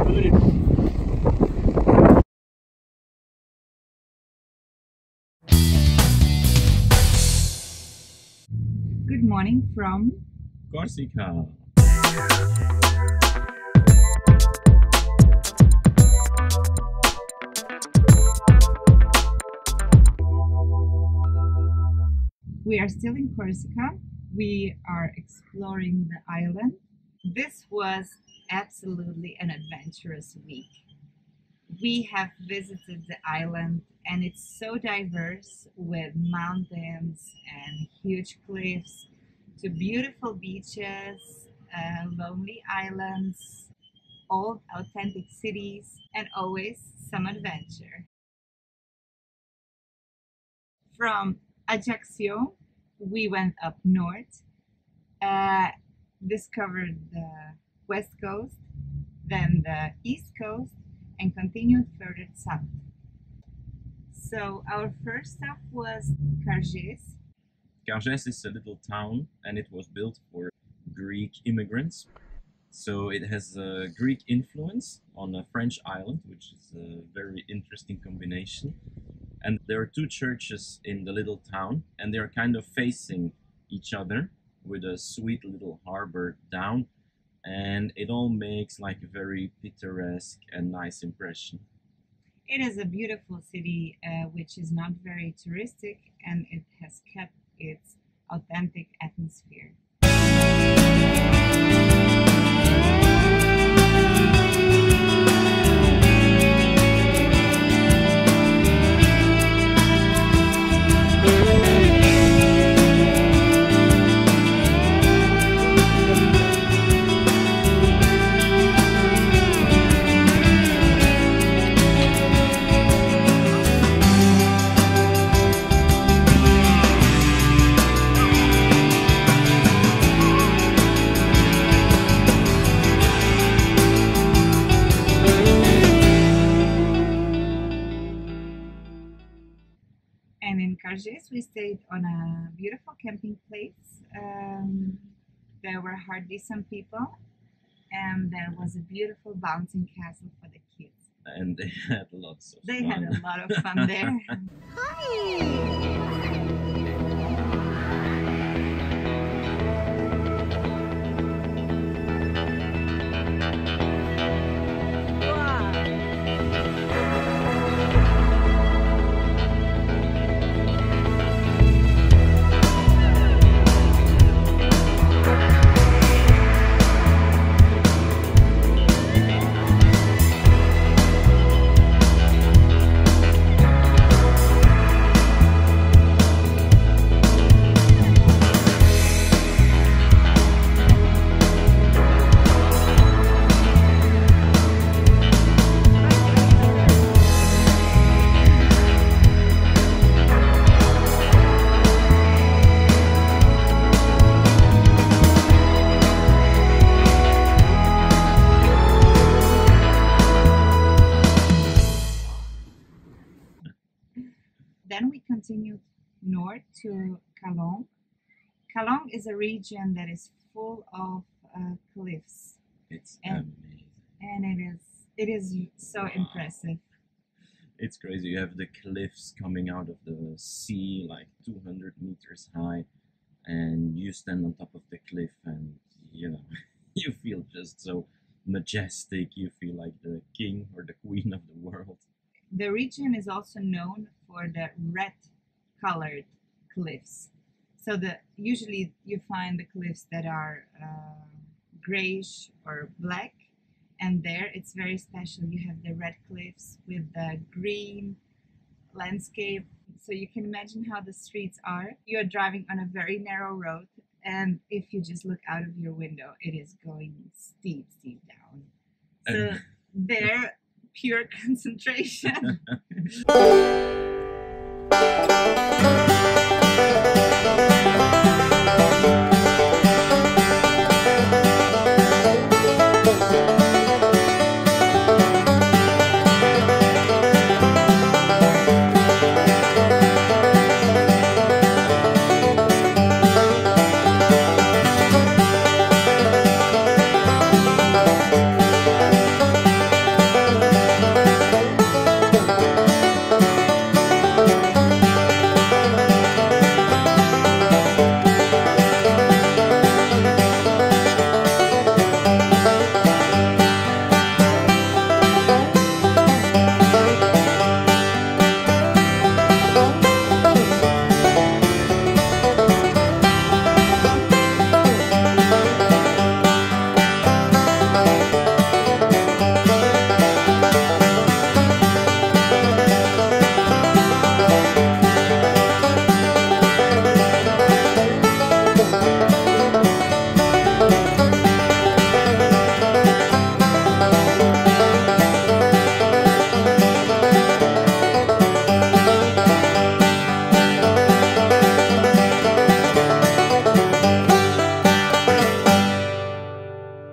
Good morning from Corsica. We are still in Corsica. We are exploring the island. This was absolutely an adventurous week. We have visited the island and it's so diverse with mountains and huge cliffs to beautiful beaches, lonely islands, old authentic cities, and always some adventure. From Ajaccio, we went up north, discovered the west coast, then the east coast, and continued further south. So our first stop was Cargés. Cargés is a little town and it was built for Greek immigrants. So it has a Greek influence on a French island, which is a very interesting combination. And there are two churches in the little town and they are kind of facing each other with a sweet little harbor down, and it all makes like a very picturesque and nice impression. It is a beautiful city which is not very touristic and it has kept its authentic atmosphere. And in Cargés, we stayed on a beautiful camping place. There were hardly some people, and there was a beautiful bouncing castle for the kids. And they had lots of They fun. had a lot of fun there. Hi! Then we continued north to Calong. Calong is a region that is full of cliffs. It's and, amazing. And it is so impressive. It's crazy. You have the cliffs coming out of the sea, like 200 meters high, and you stand on top of the cliff and, you know, you feel just so majestic. You feel like the king or the queen of the world. The region is also known for the red-colored cliffs. So usually you find the cliffs that are grayish or black, and there it's very special. You have the red cliffs with the green landscape. So you can imagine how the streets are. You're driving on a very narrow road, and if you just look out of your window, it is going steep down. So there, pure concentration.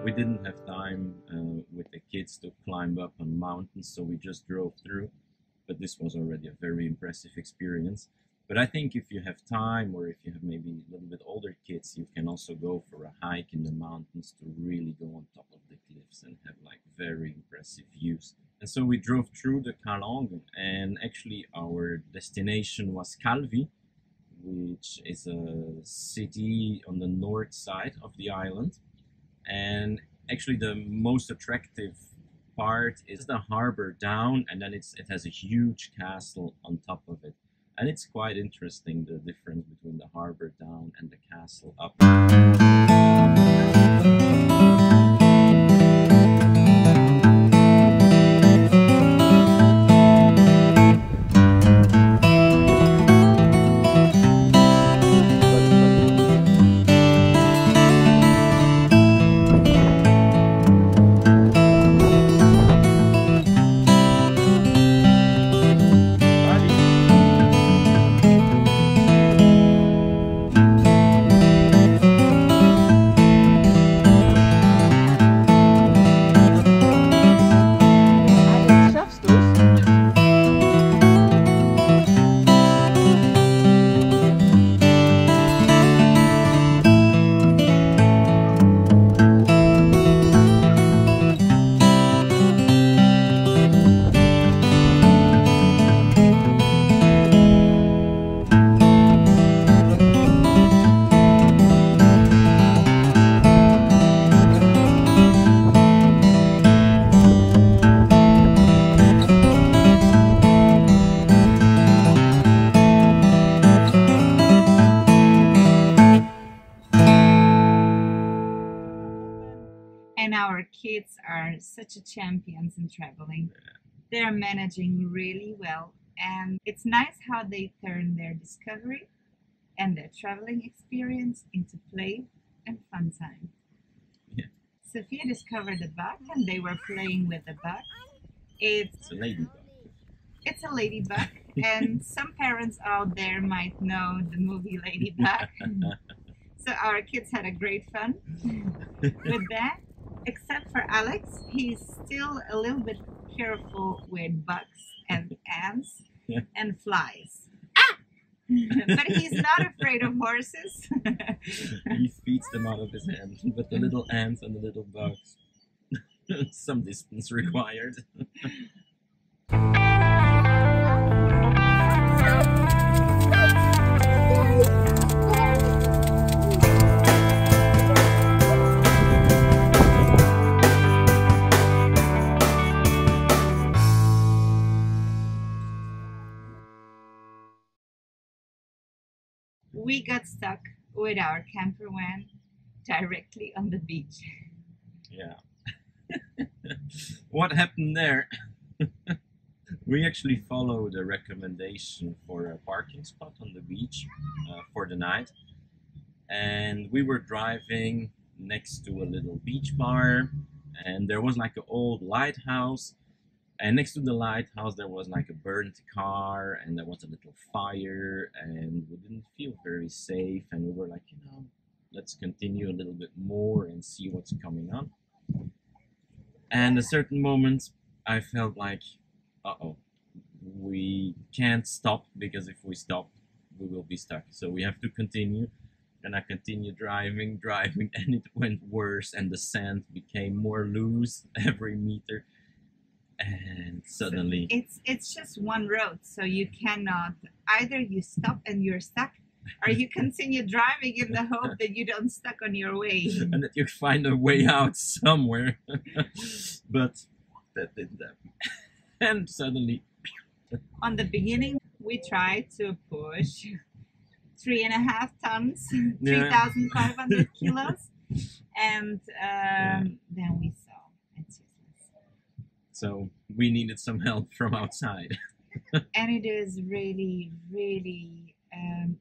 we didn't have time with the kids to climb up on mountains, so we just drove through. But this was already a very impressive experience. But I think if you have time, or if you have maybe a little bit older kids, you can also go for a hike in the mountains to really go on top of the cliffs and have like very impressive views. And so we drove through the Kalong, and actually our destination was Calvi, which is a city on the north side of the island. And actually the most attractive part is the harbor down, and then it has a huge castle on top of it. And it's quite interesting, the difference between the harbor down and the castle up. And our kids are such a champions in traveling. They're managing really well, and it's nice how they turn their discovery and their traveling experience into play and fun time. Yeah. Sophia discovered a bug, and they were playing with the bug. It's a ladybug. It's a ladybug, and some parents out there might know the movie Ladybug. So our kids had a great fun with that. Except for Alex, he's still a little bit careful with bugs and ants and flies. Ah! But he's not afraid of horses. He feeds them out of his hand, but the little ants and the little bugs, some distance required. We got stuck with our camper van directly on the beach. Yeah. What happened there? We actually followed a recommendation for a parking spot on the beach for the night. And we were driving next to a little beach bar, and there was like an old lighthouse. And next to the lighthouse, there was like a burnt car, and there was a little fire, and we didn't feel very safe. And we were like, let's continue a little bit more and see what's coming on. And at a certain moment, I felt like, uh-oh, we can't stop, because if we stop, we will be stuck. So we have to continue. And I continued driving, and it went worse, and the sand became more loose every meter. And suddenly it's just one road, so you cannot, either you stop and you're stuck, or you continue driving in the hope that you don't stuck on your way and that you find a way out somewhere. But that didn't happen. And suddenly on the beginning we tried to push 3.5 tons, 3,500 kilos, and then we saw it's useless. So we needed some help from outside. And it is really, really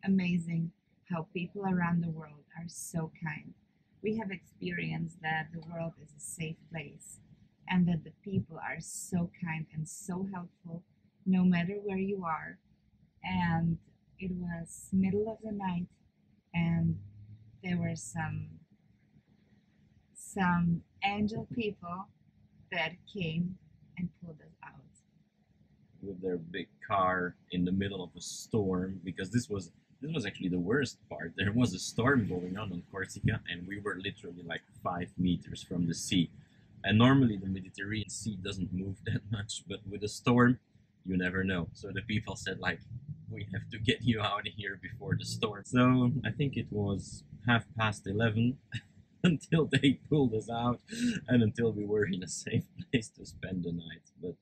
amazing how people around the world are so kind. We have experienced that the world is a safe place, and that the people are so kind and so helpful no matter where you are. And it was middle of the night, and there were some some angel people that came and pulled us out. With their big car in the middle of a storm, because this was actually the worst part. There was a storm going on Corsica, and we were literally like 5 meters from the sea. And normally the Mediterranean Sea doesn't move that much, but with a storm, you never know. So the people said like, we have to get you out of here before the storm. So I think it was 11:30 until they pulled us out and until we were in a safe place to spend the night. But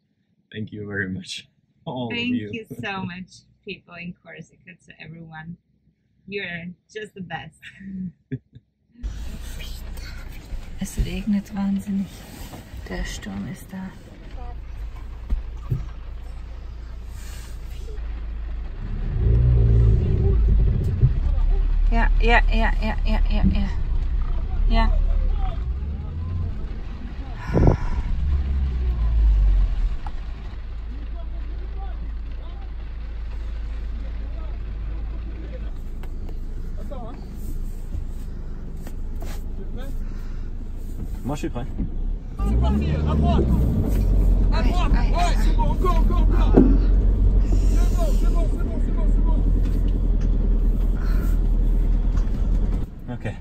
thank you very much, all of you. Thank you so much, people in Corsica, to everyone. You're just the best. Es regnet wahnsinnig. Der Sturm ist da. Ja. Moi je suis prêt. C'est parti, à droite. À droite. Ouais, c'est bon, encore. C'est bon. Okay.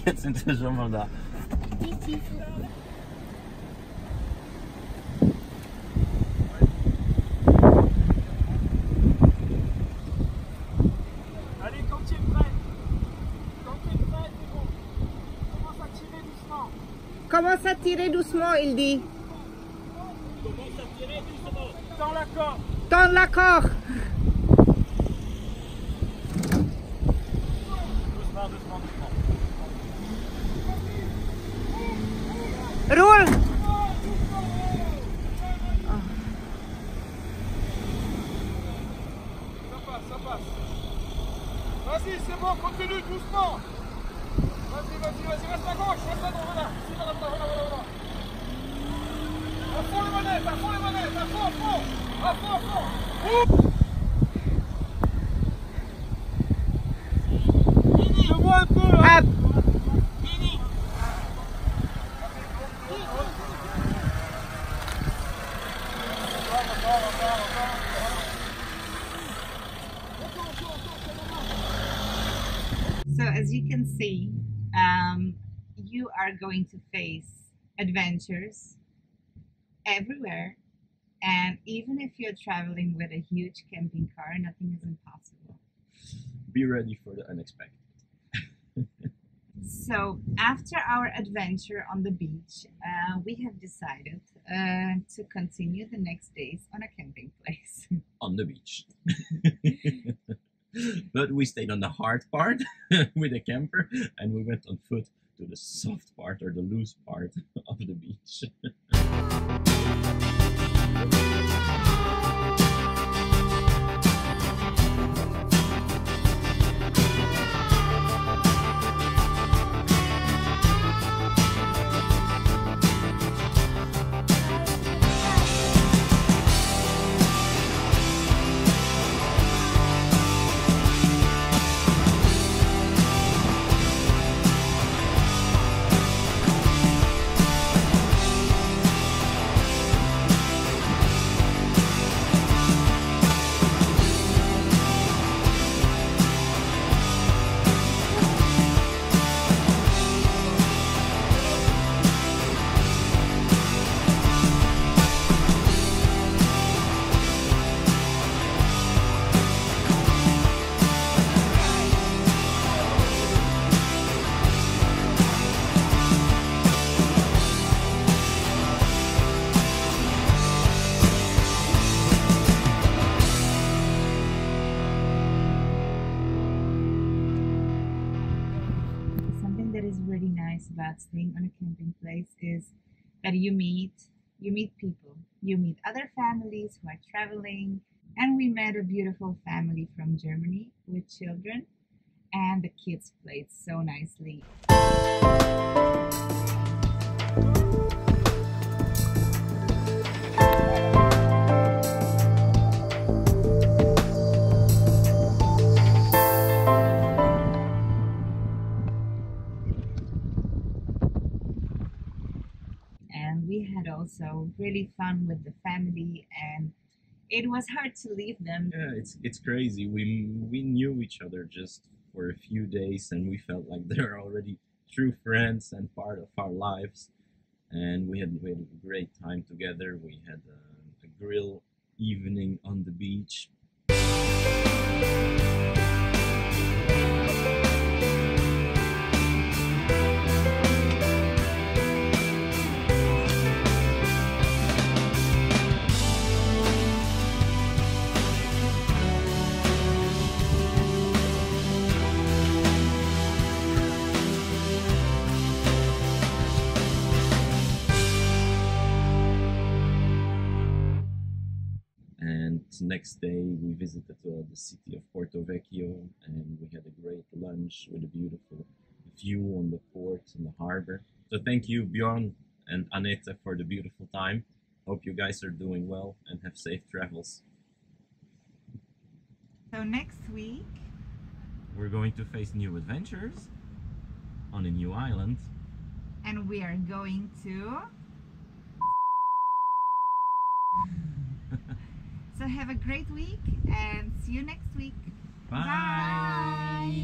Jetzt sind wir schon mal da. Allez, quand tu es prêt, c'est bon. Commence à tirer doucement. Commence à tirer doucement, il dit. Commence à tirer doucement. Dans la corde. Dans l'accord. Doucement. Roule. Ça passe. Vas-y, c'est bon, continue doucement. Vas-y, reste à gauche, reste à droite, voilà. À fond les manettes, à fond. Mini, le vois un peu, hein. Ah, Mini. So as you can see, you are going to face adventures everywhere, and even if you're traveling with a huge camping car, nothing is impossible. Be ready for the unexpected. So after our adventure on the beach, we have decided to continue the next days on a camping place. On the beach. But we stayed on the hard part with a camper, and we went on foot to the soft part or the loose part of the beach. About staying on a camping place is that you meet people, you meet other families who are traveling, and we met a beautiful family from Germany with children, and the kids played so nicely. we had also really fun with the family, and it was hard to leave them. Yeah, it's crazy. We knew each other just for a few days, and we felt like they're already true friends and part of our lives. And we had a great time together. We had a grill evening on the beach. And next day we visited the city of Porto Vecchio, and we had a great lunch with a beautiful view on the port and the harbor. So thank you, Bjorn and Annette, for the beautiful time. Hope you guys are doing well and have safe travels. So next week We're going to face new adventures on a new island. and we are going to so have a great week and see you next week. Bye. Bye.